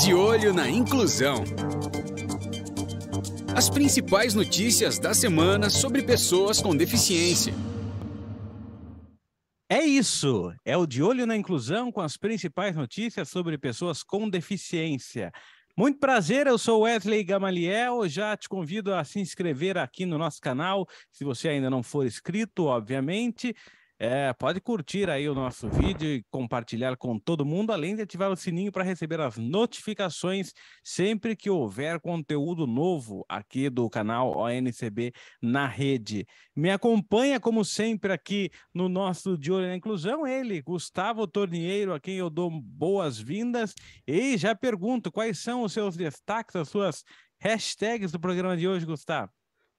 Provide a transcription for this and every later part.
De olho na inclusão. As principais notícias da semana sobre pessoas com deficiência. É isso, é o De Olho na Inclusão com as principais notícias sobre pessoas com deficiência. Muito prazer, eu sou Wesley Gamaliel, já te convido a se inscrever aqui no nosso canal, se você ainda não for inscrito, obviamente. Pode curtir aí o nosso vídeo e compartilhar com todo mundo, além de ativar o sininho para receber as notificações sempre que houver conteúdo novo aqui do canal ONCB na rede. Me acompanha, como sempre, aqui no nosso De Olho na Inclusão, ele, Gustavo Tornieiro, a quem eu dou boas-vindas. E já pergunto, quais são os seus destaques, as suas hashtags do programa de hoje, Gustavo?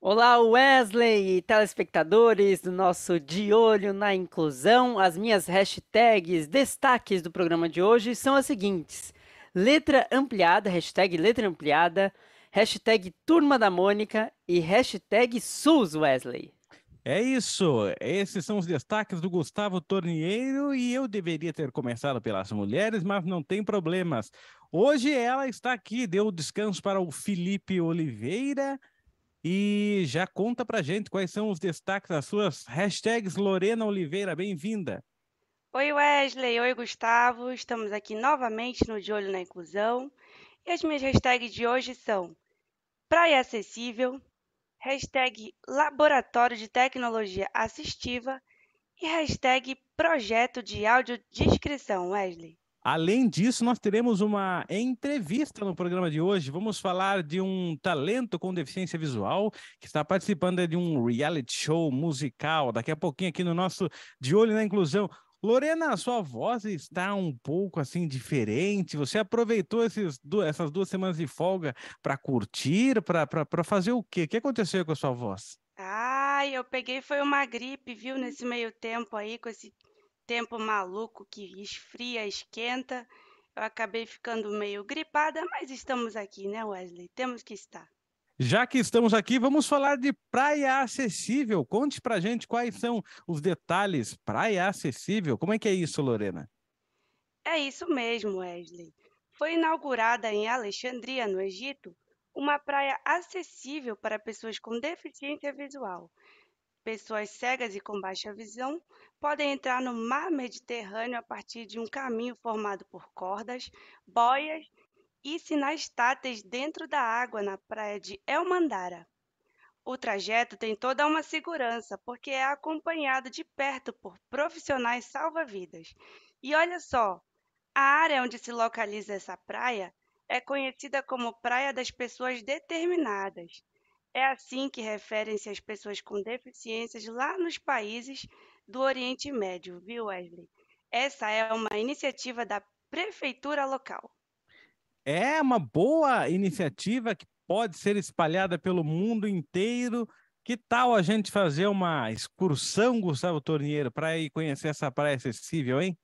Olá, Wesley e telespectadores do nosso De Olho na Inclusão. As minhas hashtags, destaques do programa de hoje são as seguintes. Letra ampliada, hashtag letra ampliada, hashtag Turma da Mônica e hashtag SUS, Wesley. É isso, esses são os destaques do Gustavo Tornieiro e eu deveria ter começado pelas mulheres, mas não tem problemas. Hoje ela está aqui, deu descanso para o Felipe Oliveira e já conta pra gente quais são os destaques das suas hashtags. Lorena Oliveira, bem-vinda. Oi Wesley, oi Gustavo, estamos aqui novamente no De Olho na Inclusão e as minhas hashtags de hoje são Praia Acessível, hashtag Laboratório de Tecnologia Assistiva e hashtag Projeto de Audiodescrição, Wesley. Além disso, nós teremos uma entrevista no programa de hoje. Vamos falar de um talento com deficiência visual que está participando de um reality show musical. Daqui a pouquinho aqui no nosso De Olho na Inclusão. Lorena, a sua voz está um pouco assim diferente. Você aproveitou essas 2 semanas de folga para curtir, para fazer o quê? O que aconteceu com a sua voz? Eu peguei foi uma gripe, viu, nesse meio tempo aí, com esse tempo maluco que esfria, esquenta. Eu acabei ficando meio gripada, mas estamos aqui, né, Wesley? Temos que estar. Já que estamos aqui, vamos falar de Praia Acessível. Conte pra gente quais são os detalhes. Praia Acessível, como é que é isso, Lorena? É isso mesmo, Wesley. Foi inaugurada em Alexandria, no Egito, uma praia acessível para pessoas com deficiência visual. Pessoas cegas e com baixa visão podem entrar no mar Mediterrâneo a partir de um caminho formado por cordas, boias e sinais táteis dentro da água na praia de El Mandara. O trajeto tem toda uma segurança, porque é acompanhado de perto por profissionais salva-vidas. E olha só, a área onde se localiza essa praia é conhecida como Praia das Pessoas Determinadas. É assim que referem-se as pessoas com deficiências lá nos países do Oriente Médio, viu, Wesley? Essa é uma iniciativa da prefeitura local. É uma boa iniciativa que pode ser espalhada pelo mundo inteiro. Que tal a gente fazer uma excursão, Gustavo Tornieiro, para ir conhecer essa praia acessível, hein?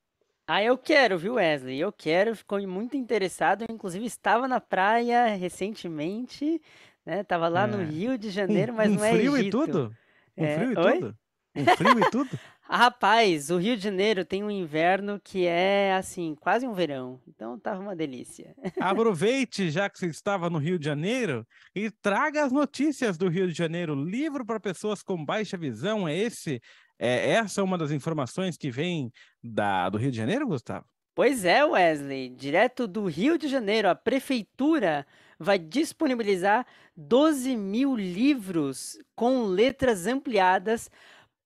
Eu quero, viu, Wesley? Eu quero, ficou muito interessado. Eu, inclusive, estava na praia recentemente, né? Tava lá no Rio de Janeiro, mas Com não é frio e Egito. tudo? Com frio e Oi? tudo? Com frio e tudo? Rapaz, o Rio de Janeiro tem um inverno que é, assim, quase um verão. Então, tava uma delícia. Aproveite, já que você estava no Rio de Janeiro, e traga as notícias do Rio de Janeiro. Livro para pessoas com baixa visão, essa é uma das informações que vem do Rio de Janeiro, Gustavo? Pois é, Wesley. Direto do Rio de Janeiro, a prefeitura vai disponibilizar 12.000 livros com letras ampliadas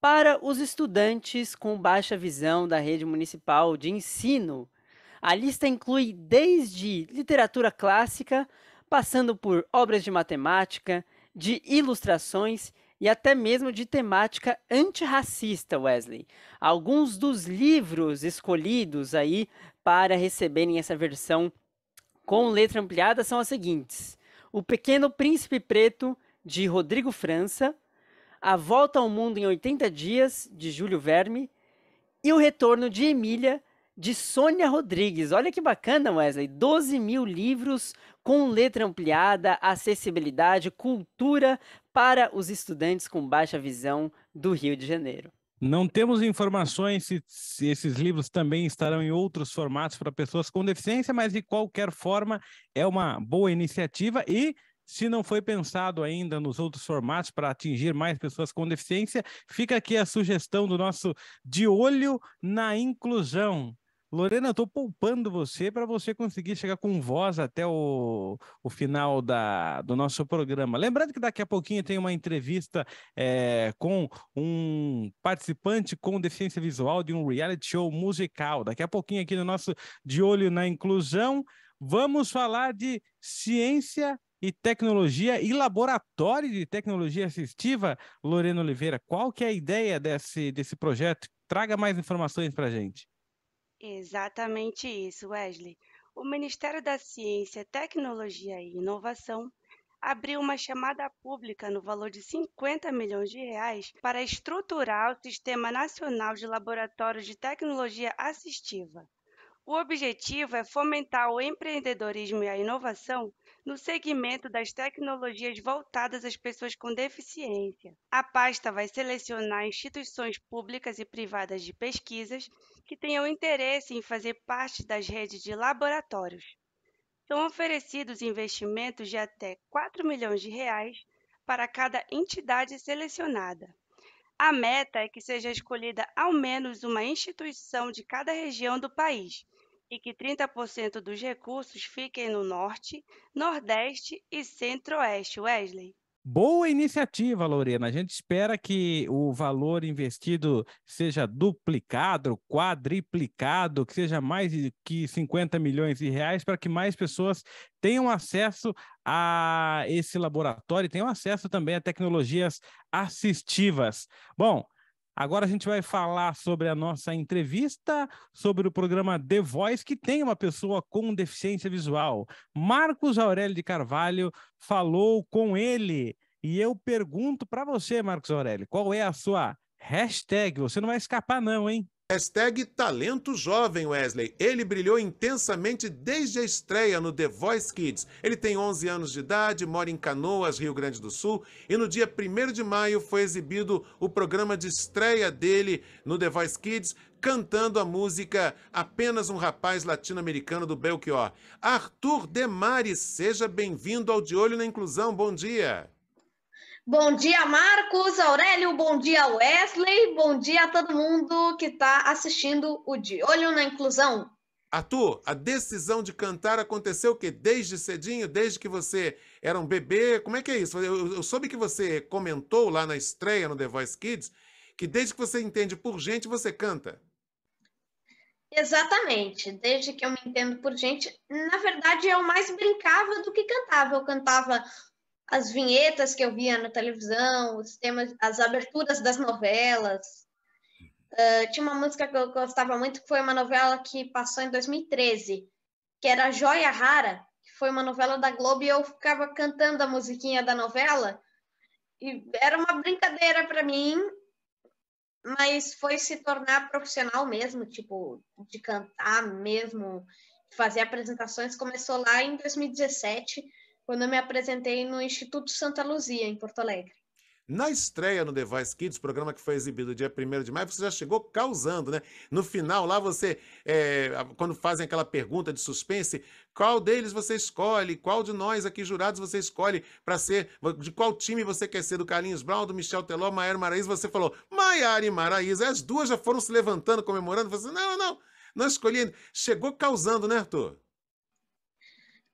para os estudantes com baixa visão da rede municipal de ensino. A lista inclui desde literatura clássica, passando por obras de matemática, de ilustrações e até mesmo de temática antirracista, Wesley. Alguns dos livros escolhidos aí para receberem essa versão com letra ampliada são as seguintes: O Pequeno Príncipe Preto, de Rodrigo França, A Volta ao Mundo em 80 Dias, de Júlio Verne, e O Retorno de Emília, de Sônia Rodrigues. Olha que bacana, Wesley. 12.000 livros com letra ampliada, acessibilidade, cultura para os estudantes com baixa visão do Rio de Janeiro. Não temos informações se esses livros também estarão em outros formatos para pessoas com deficiência, mas de qualquer forma é uma boa iniciativa e se não foi pensado ainda nos outros formatos para atingir mais pessoas com deficiência, fica aqui a sugestão do nosso De Olho na Inclusão. Lorena, eu estou poupando você para você conseguir chegar com voz até o final do nosso programa. Lembrando que daqui a pouquinho tem uma entrevista com um participante com deficiência visual de um reality show musical. Daqui a pouquinho aqui no nosso De Olho na Inclusão, vamos falar de ciência e tecnologia e laboratório de tecnologia assistiva. Lorena Oliveira, qual que é a ideia desse projeto? Traga mais informações para a gente. Exatamente isso, Wesley. O Ministério da Ciência, Tecnologia e Inovação abriu uma chamada pública no valor de 50 milhões de reais para estruturar o Sistema Nacional de Laboratórios de Tecnologia Assistiva. O objetivo é fomentar o empreendedorismo e a inovação no segmento das tecnologias voltadas às pessoas com deficiência. A pasta vai selecionar instituições públicas e privadas de pesquisas que tenham interesse em fazer parte das redes de laboratórios. São oferecidos investimentos de até 4 milhões de reais para cada entidade selecionada. A meta é que seja escolhida ao menos uma instituição de cada região do país e que 30% dos recursos fiquem no Norte, Nordeste e Centro-Oeste, Wesley. Boa iniciativa, Lorena. A gente espera que o valor investido seja duplicado, quadriplicado, que seja mais que 50 milhões de reais para que mais pessoas tenham acesso a esse laboratório, tenham acesso também a tecnologias assistivas. Bom, agora a gente vai falar sobre a nossa entrevista, sobre o programa The Voice, que tem uma pessoa com deficiência visual. Marcos Aurélio de Carvalho falou com ele. E eu pergunto para você, Marcos Aurélio, qual é a sua hashtag? Você não vai escapar não, hein? Hashtag Talento Jovem, Wesley. Ele brilhou intensamente desde a estreia no The Voice Kids. Ele tem 11 anos de idade, mora em Canoas, Rio Grande do Sul, e no dia 1º de maio foi exibido o programa de estreia dele no The Voice Kids, cantando a música Apenas um Rapaz Latino-Americano do Belchior. Arthur Demari, seja bem-vindo ao De Olho na Inclusão. Bom dia. Bom dia, Marcos Aurélio, bom dia, Wesley, bom dia a todo mundo que está assistindo o De Olho na Inclusão. Arthur, a decisão de cantar aconteceu o quê? Desde cedinho, desde que você era um bebê? Como é que é isso? Eu soube que você comentou lá na estreia no The Voice Kids que desde que você entende por gente, você canta. Exatamente, desde que eu me entendo por gente, na verdade eu mais brincava do que cantava. Eu cantava as vinhetas que eu via na televisão, os temas, as aberturas das novelas. Tinha uma música que eu gostava muito, que foi uma novela que passou em 2013, que era Joia Rara, que foi uma novela da Globo, e eu ficava cantando a musiquinha da novela, e era uma brincadeira para mim, mas foi se tornar profissional mesmo, tipo, de cantar mesmo, fazer apresentações, começou lá em 2017, quando eu me apresentei no Instituto Santa Luzia, em Porto Alegre. Na estreia no The Voice Kids, programa que foi exibido dia 1º de maio, você já chegou causando, né? No final, lá você, quando fazem aquela pergunta de suspense, qual deles você escolhe? Qual de nós aqui jurados você escolhe para ser, de qual time você quer ser? Do Carlinhos Brown, do Michel Teló, Maiara e Maraísa? Você falou, Maiara e Maraísa. As duas já foram se levantando, comemorando. Você, não escolhi ainda. Chegou causando, né, Arthur?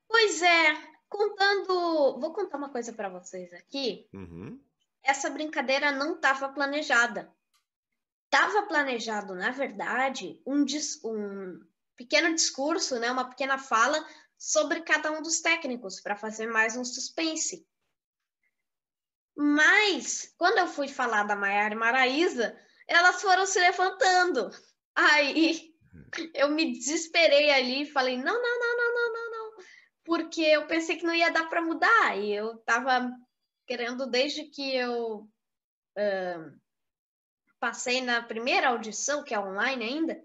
Pois é. Vou contar uma coisa para vocês aqui. Essa brincadeira não estava planejada. Estava planejado, na verdade, um pequeno discurso, né, uma pequena fala sobre cada um dos técnicos, para fazer mais um suspense. Mas, quando eu fui falar da Maiara e Maraísa, elas foram se levantando. Aí, eu me desesperei ali e falei, não, porque eu pensei que não ia dar para mudar, e eu estava querendo, desde que eu passei na primeira audição, que é online ainda,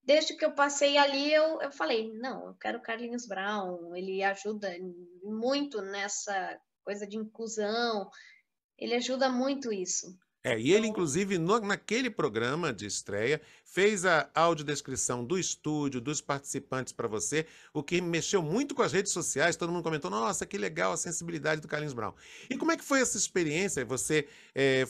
desde que eu passei ali, eu falei, não, eu quero o Carlinhos Brown, ele ajuda muito nessa coisa de inclusão, ele ajuda muito isso. E ele, inclusive, naquele programa de estreia, fez a audiodescrição do estúdio, dos participantes para você, o que mexeu muito com as redes sociais. Todo mundo comentou, nossa, que legal a sensibilidade do Carlinhos Brown. E como é que foi essa experiência? Você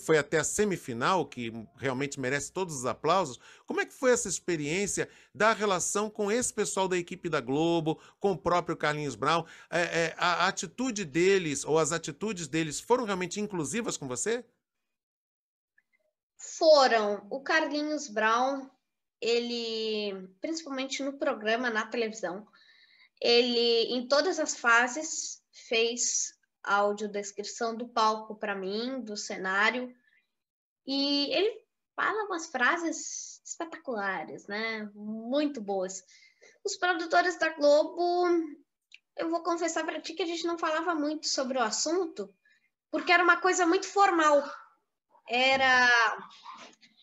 foi até a semifinal, que realmente merece todos os aplausos. Como é que foi essa experiência da relação com esse pessoal da equipe da Globo, com o próprio Carlinhos Brown? A atitude deles, ou as atitudes deles, foram realmente inclusivas com você? Foram. O Carlinhos Brown, ele, principalmente no programa, na televisão, ele, em todas as fases, fez a audiodescrição do palco para mim, do cenário, e ele fala umas frases espetaculares, né? Muito boas. Os produtores da Globo, eu vou confessar para ti que a gente não falava muito sobre o assunto, porque era uma coisa muito formal. Era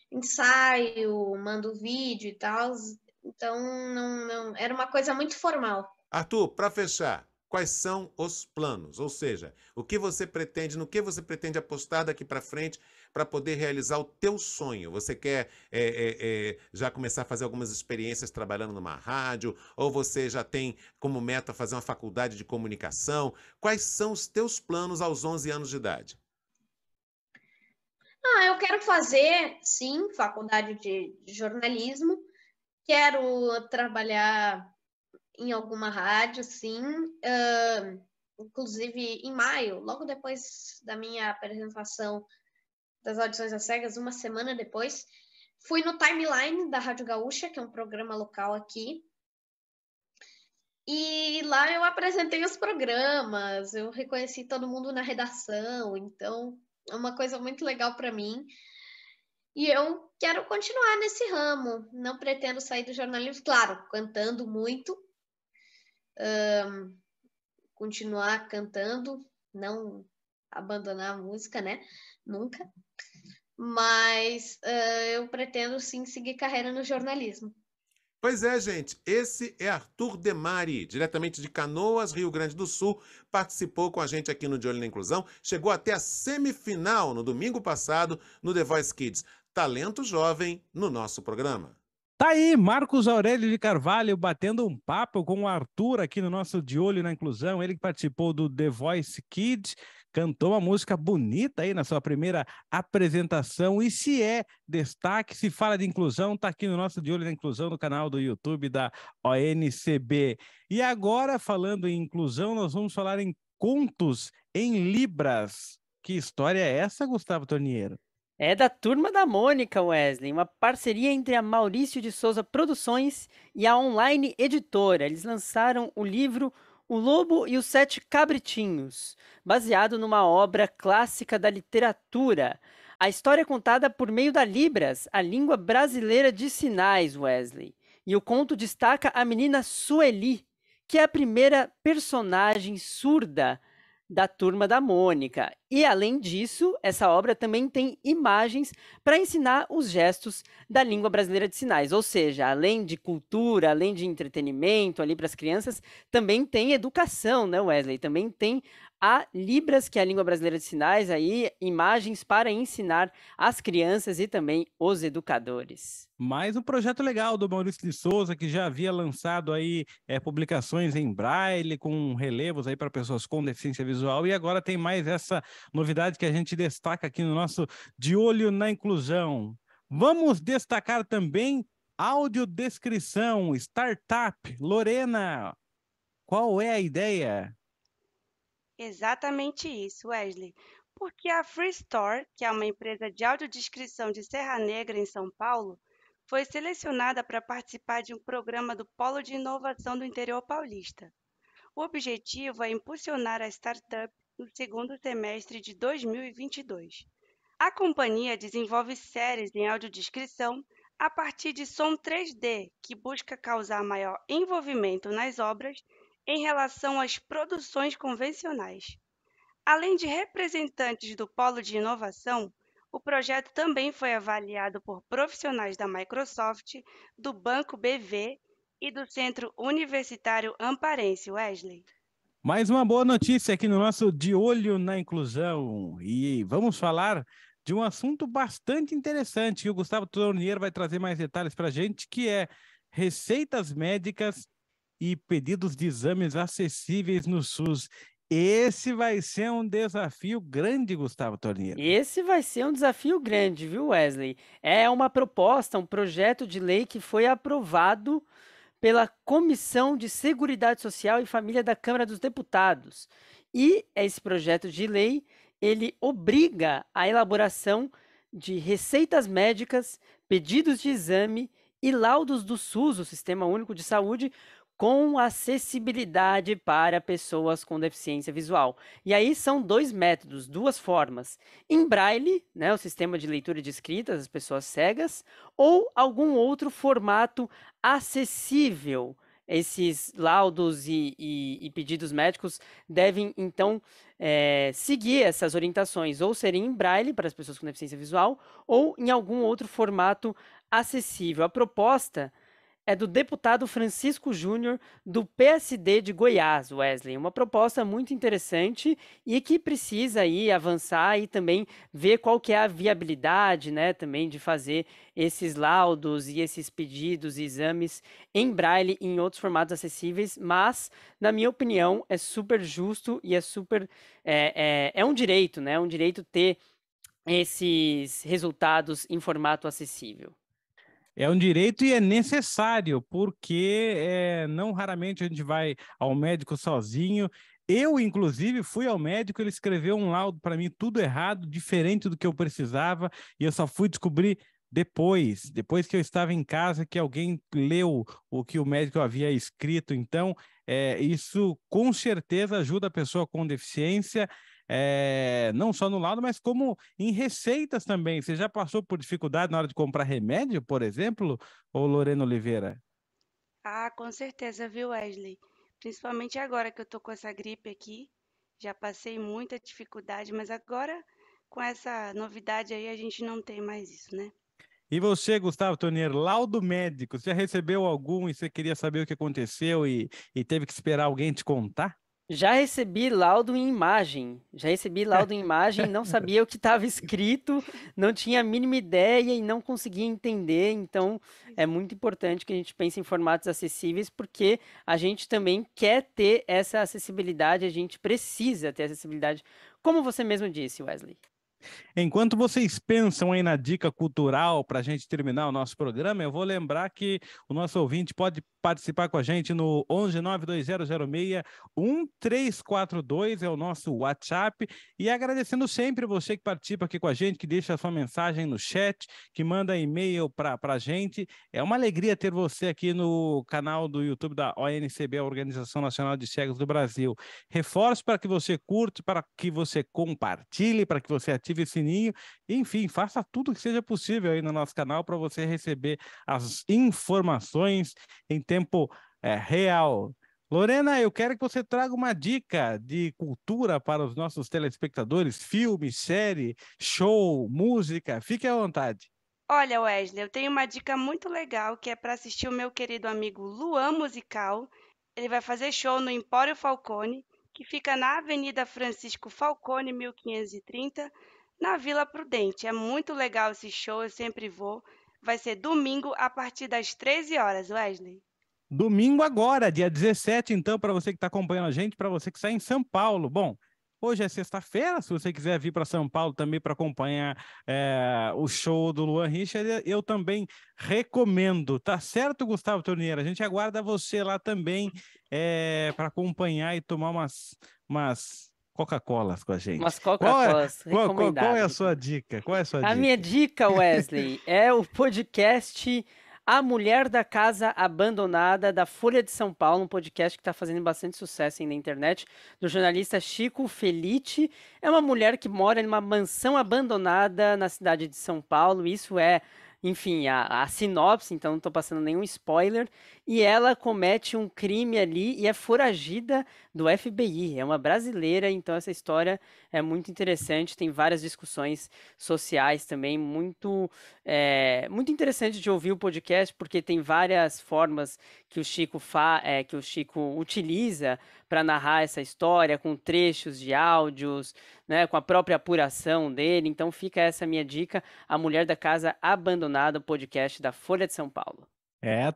ensaio, mando vídeo e tal, então não era uma coisa muito formal. Arthur, para fechar, quais são os planos? Ou seja, o que você pretende, no que você pretende apostar daqui para frente para poder realizar o teu sonho? Você quer já começar a fazer algumas experiências trabalhando numa rádio? Ou você já tem como meta fazer uma faculdade de comunicação? Quais são os teus planos aos 11 anos de idade? Eu quero fazer, sim, faculdade de jornalismo. Quero trabalhar em alguma rádio, sim. Inclusive, em maio, logo depois da minha apresentação das audições às cegas, uma semana depois, fui no Timeline da Rádio Gaúcha, que é um programa local aqui. E lá eu apresentei os programas, eu reconheci todo mundo na redação, então é uma coisa muito legal para mim. E eu quero continuar nesse ramo, não pretendo sair do jornalismo, claro, cantando muito, continuar cantando, não abandonar a música, né? Nunca. Mas eu pretendo sim seguir carreira no jornalismo. Pois é, gente, esse é Arthur Demari, diretamente de Canoas, Rio Grande do Sul, participou com a gente aqui no De Olho na Inclusão, chegou até a semifinal no domingo passado no The Voice Kids. Talento jovem no nosso programa. Tá aí, Marcos Aurélio de Carvalho batendo um papo com o Arthur aqui no nosso De Olho na Inclusão, ele que participou do The Voice Kids, cantou uma música bonita aí na sua primeira apresentação, e se é destaque, se fala de inclusão, tá aqui no nosso De Olho na Inclusão, no canal do YouTube da ONCB. E agora, falando em inclusão, nós vamos falar em contos em Libras. Que história é essa, Gustavo Torniero? É da Turma da Mônica, Wesley, uma parceria entre a Maurício de Souza Produções e a Online Editora. Eles lançaram o livro O Lobo e os Sete Cabritinhos, baseado numa obra clássica da literatura. A história é contada por meio da Libras, a língua brasileira de sinais, Wesley. E o conto destaca a menina Sueli, que é a primeira personagem surda da Turma da Mônica. E, além disso, essa obra também tem imagens para ensinar os gestos da língua brasileira de sinais. Ou seja, além de cultura, além de entretenimento ali para as crianças, também tem educação, né, Wesley? Também tem a Libras, que é a língua brasileira de sinais, aí imagens para ensinar as crianças e também os educadores. Mais um projeto legal do Maurício de Souza, que já havia lançado aí publicações em braille, com relevos aí para pessoas com deficiência visual, e agora tem mais essa novidade que a gente destaca aqui no nosso De Olho na Inclusão. Vamos destacar também audiodescrição, startup. Lorena, qual é a ideia? Exatamente isso, Wesley. Porque a Free Store, que é uma empresa de audiodescrição de Serra Negra, em São Paulo, foi selecionada para participar de um programa do Polo de Inovação do Interior Paulista. O objetivo é impulsionar a startup no segundo semestre de 2022. A companhia desenvolve séries em audiodescrição a partir de som 3D, que busca causar maior envolvimento nas obras em relação às produções convencionais. Além de representantes do Polo de Inovação, o projeto também foi avaliado por profissionais da Microsoft, do Banco BV e do Centro Universitário Amparense, Wesley. Mais uma boa notícia aqui no nosso De Olho na Inclusão. E vamos falar de um assunto bastante interessante, que o Gustavo Tornier vai trazer mais detalhes para a gente, que é receitas médicas e pedidos de exames acessíveis no SUS. Esse vai ser um desafio grande, Gustavo Tornier. Esse vai ser um desafio grande, viu, Wesley? É uma proposta, um projeto de lei que foi aprovado pela Comissão de Seguridade Social e Família da Câmara dos Deputados. E esse projeto de lei, ele obriga a elaboração de receitas médicas, pedidos de exame e laudos do SUS, o Sistema Único de Saúde, com acessibilidade para pessoas com deficiência visual. E aí são dois métodos, duas formas. Em braille, né, o sistema de leitura de escrita das pessoas cegas, ou algum outro formato acessível. Esses laudos e pedidos médicos devem, então, seguir essas orientações, ou serem em braille para as pessoas com deficiência visual, ou em algum outro formato acessível. A proposta é do deputado Francisco Júnior, do PSD de Goiás, Wesley. Uma proposta muito interessante e que precisa aí avançar e também ver qual que é a viabilidade, né, também de fazer esses laudos e esses pedidos e exames em braille e em outros formatos acessíveis, mas, na minha opinião, é super justo e é super... é um direito, né? É um direito ter esses resultados em formato acessível. É um direito e é necessário, porque não raramente a gente vai ao médico sozinho. Eu, inclusive, fui ao médico, ele escreveu um laudo para mim, tudo errado, diferente do que eu precisava, e eu só fui descobrir depois que eu estava em casa, que alguém leu o que o médico havia escrito. Então, isso com certeza ajuda a pessoa com deficiência, não só no laudo, mas como em receitas também. Você já passou por dificuldade na hora de comprar remédio, por exemplo, ou Lorena Oliveira? Ah, com certeza, viu, Wesley? Principalmente agora que eu tô com essa gripe aqui, já passei muita dificuldade, mas agora com essa novidade aí a gente não tem mais isso, né? E você, Gustavo Tornier, laudo médico, você já recebeu algum e você queria saber o que aconteceu e teve que esperar alguém te contar? Já recebi laudo em imagem. Não sabia o que estava escrito, não tinha a mínima ideia e não conseguia entender. Então, é muito importante que a gente pense em formatos acessíveis, porque a gente também quer ter essa acessibilidade, a gente precisa ter acessibilidade, como você mesmo disse, Wesley. Enquanto vocês pensam aí na dica cultural para a gente terminar o nosso programa, eu vou lembrar que o nosso ouvinte pode participar com a gente no 1192061342, é o nosso WhatsApp, e agradecendo sempre você que participa aqui com a gente, que deixa a sua mensagem no chat, que manda e-mail para a gente. É uma alegria ter você aqui no canal do YouTube da ONCB, a Organização Nacional de Cegos do Brasil. Reforço para que você curte, para que você compartilhe, para que você ative o sininho, enfim, faça tudo que seja possível aí no nosso canal para você receber as informações em tempo real. Lorena, eu quero que você traga uma dica de cultura para os nossos telespectadores, filme, série, show, música, fique à vontade. Olha, Wesley, eu tenho uma dica muito legal que é para assistir o meu querido amigo Luan Musical. Ele vai fazer show no Empório Falcone, que fica na Avenida Francisco Falcone, 1530, na Vila Prudente. É muito legal esse show, eu sempre vou. Vai ser domingo a partir das 13 horas, Wesley. Domingo agora, dia 17, então, para você que está acompanhando a gente, para você que está em São Paulo. Bom, hoje é sexta-feira, se você quiser vir para São Paulo também para acompanhar o show do Luan Richard, eu também recomendo. Tá certo, Gustavo Tornier? A gente aguarda você lá também para acompanhar e tomar umas Coca-Colas com a gente. Umas Coca-Colas recomendáveis. Qual é a sua dica? Qual é a sua dica? A minha dica, Wesley, é o podcast A Mulher da Casa Abandonada, da Folha de São Paulo, um podcast que está fazendo bastante sucesso aí na internet, do jornalista Chico Felitti. É uma mulher que mora em uma mansão abandonada na cidade de São Paulo. Isso é, enfim, a sinopse, então não estou passando nenhum spoiler. e ela comete um crime ali e é foragida do FBI. É uma brasileira, então essa história é muito interessante, tem várias discussões sociais também, muito interessante de ouvir o podcast, porque tem várias formas que o Chico utiliza para narrar essa história, com trechos de áudios, né, com a própria apuração dele. Então fica essa minha dica, A Mulher da Casa Abandonada, o podcast da Folha de São Paulo.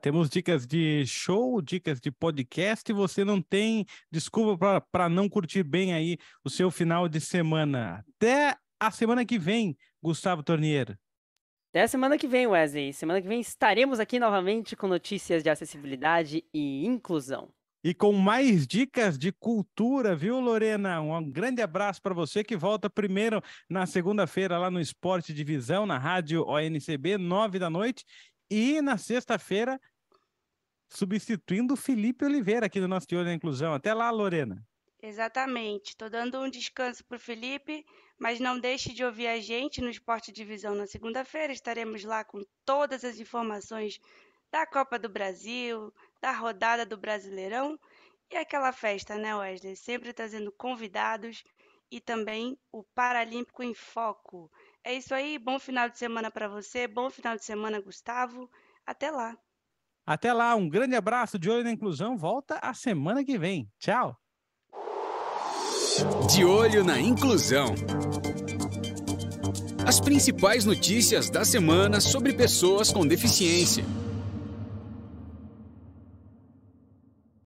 Temos dicas de show, dicas de podcast, e você não tem desculpa para não curtir bem aí o seu final de semana. Até a semana que vem, Gustavo Tornier. Até a semana que vem, Wesley. Semana que vem estaremos aqui novamente com notícias de acessibilidade e inclusão. E com mais dicas de cultura, viu, Lorena? Um grande abraço para você, que volta primeiro na segunda-feira lá no Esporte Divisão, na rádio ONCB, 9h, e na sexta-feira, substituindo o Felipe Oliveira aqui no nosso De Olho na Inclusão. Até lá, Lorena. Exatamente. Estou dando um descanso para o Felipe, mas não deixe de ouvir a gente no Esporte Divisão na segunda-feira. Estaremos lá com todas as informações da Copa do Brasil, da rodada do Brasileirão e aquela festa, né, Wesley? Sempre trazendo convidados e também o Paralímpico em Foco. É isso aí, bom final de semana para você, bom final de semana, Gustavo. Até lá. Até lá, um grande abraço. De Olho na Inclusão volta a semana que vem. Tchau. De Olho na Inclusão. As principais notícias da semana sobre pessoas com deficiência.